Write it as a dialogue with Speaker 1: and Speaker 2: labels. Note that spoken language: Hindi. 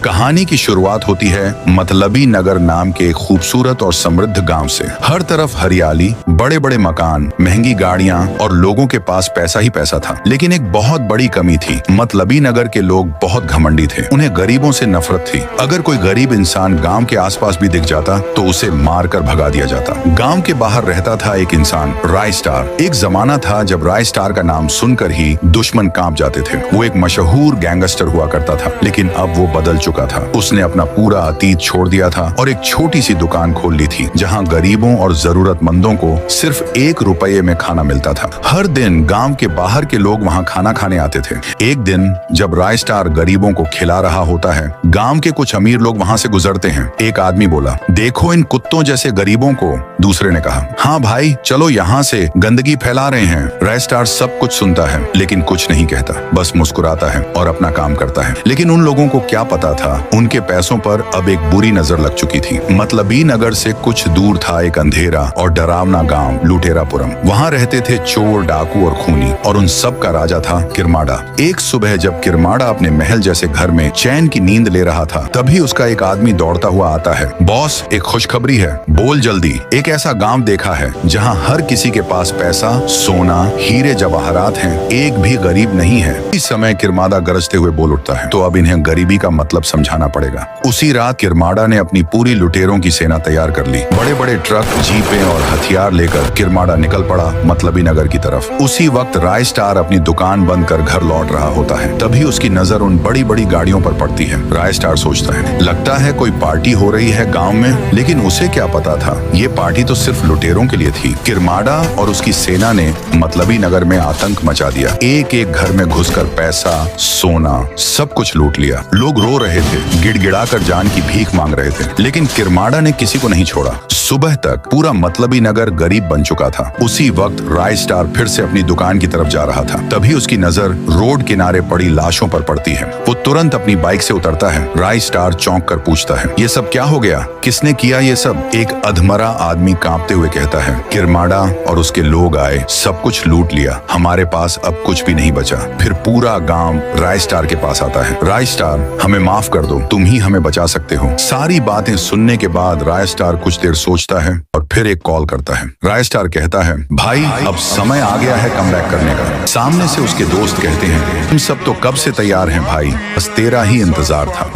Speaker 1: कहानी की शुरुआत होती है मतलबी नगर नाम के खूबसूरत और समृद्ध गांव से। हर तरफ हरियाली, बड़े बड़े मकान, महंगी गाड़ियां और लोगों के पास पैसा ही पैसा था। लेकिन एक बहुत बड़ी कमी थी। मतलबी नगर के लोग बहुत घमंडी थे। उन्हें गरीबों से नफरत थी। अगर कोई गरीब इंसान गांव के आसपास भी दिख जाता तो उसे मार कर भगा दिया जाता। गांव के बाहर रहता था एक इंसान, राय स्टार। एक जमाना था जब राय स्टार का नाम सुनकर ही दुश्मन कांप जाते थे। वो एक मशहूर गैंगस्टर हुआ करता था, लेकिन अब वो बदल चुका था। उसने अपना पूरा अतीत छोड़ दिया था और एक छोटी सी दुकान खोल ली थी, जहां गरीबों और जरूरतमंदों को सिर्फ 1 रुपये में खाना मिलता था। हर दिन गांव के बाहर के लोग वहां खाना खाने आते थे। एक दिन जब राय स्टार गरीबों को खिला रहा होता है, गांव के कुछ अमीर लोग वहां से गुजरते हैं। एक आदमी बोला, देखो इन कुत्तों जैसे गरीबों को। दूसरे ने कहा, हाँ भाई चलो यहाँ से, गंदगी फैला रहे हैं। राय स्टार सब कुछ सुनता है लेकिन कुछ नहीं कहता, बस मुस्कुराता है और अपना काम करता है। लेकिन उन लोगों को क्या पता था, उनके पैसों पर अब एक बुरी नजर लग चुकी थी। मतलबी नगर से कुछ दूर था एक अंधेरा और डरावना गांव, लुटेरापुरम। वहां रहते थे चोर, डाकू और खूनी, और उन सब का राजा था किरमाड़ा। एक सुबह जब किरमाड़ा अपने महल जैसे घर में चैन की नींद ले रहा था, तभी उसका एक आदमी दौड़ता हुआ आता है। बॉस, एक खुशखबरी है, बोल जल्दी। एक ऐसा गांव देखा है जहां हर किसी के पास पैसा, सोना, हीरे जवाहरात हैं, एक भी गरीब नहीं है। इस समय किरमाड़ा गरजते हुए बोल उठता है, तो अब इन्हें गरीबी का मतलब समझाना पड़ेगा। उसी रात किरमाड़ा ने अपनी पूरी लुटेरों की सेना तैयार कर ली। बड़े बड़े ट्रक, जीपें और हथियार लेकर किरमाड़ा निकल पड़ा मतलबी नगर की तरफ। उसी वक्त राय स्टार अपनी दुकान बंद कर घर लौट रहा होता है। तभी उसकी नजर उन बड़ी बड़ी गाड़ियों पर पड़ती है। राय स्टार सोचता है, लगता है कोई पार्टी हो रही है गाँव में। लेकिन उसे क्या पता था, ये पार्टी तो सिर्फ लुटेरों के लिए थी। किरमाड़ा और उसकी सेना ने मतलबी नगर में आतंक मचा दिया। एक एक घर में घुसकर पैसा, सोना, सब कुछ लूट लिया। लोग रो रहे थे, गिड़गिड़ाकर जान की भीख मांग रहे थे। लेकिन किरमाड़ा ने किसी को नहीं छोड़ा। सुबह तक पूरा मतलबी नगर गरीब बन चुका था। उसी वक्त राय स्टार फिर से अपनी दुकान की तरफ जा रहा था। तभी उसकी नजर रोड किनारे पड़ी लाशों पर पड़ती है। वो तुरंत अपनी बाइक से उतरता है। राय स्टार चौंक कर पूछता है, ये सब क्या हो गया, किसने किया ये सब? एक अधमरा आदमी कांपते हुए कहता है, किरमाड़ा और उसके लोग आए, सब कुछ लूट लिया, हमारे पास अब कुछ भी नहीं बचा। फिर पूरा गांव राय स्टार के पास आता है। राय स्टार, हमें माफ कर दो, तुम ही हमें बचा सकते हो। सारी बातें सुनने के बाद राय स्टार कुछ देर सोचता है और फिर एक कॉल करता है। राय स्टार कहता है, भाई अब समय आ गया है कमबैक करने का। सामने से उसके दोस्त कहते हैं, तुम सब तो कब से तैयार हैं भाई, बस तेरा ही इंतजार था।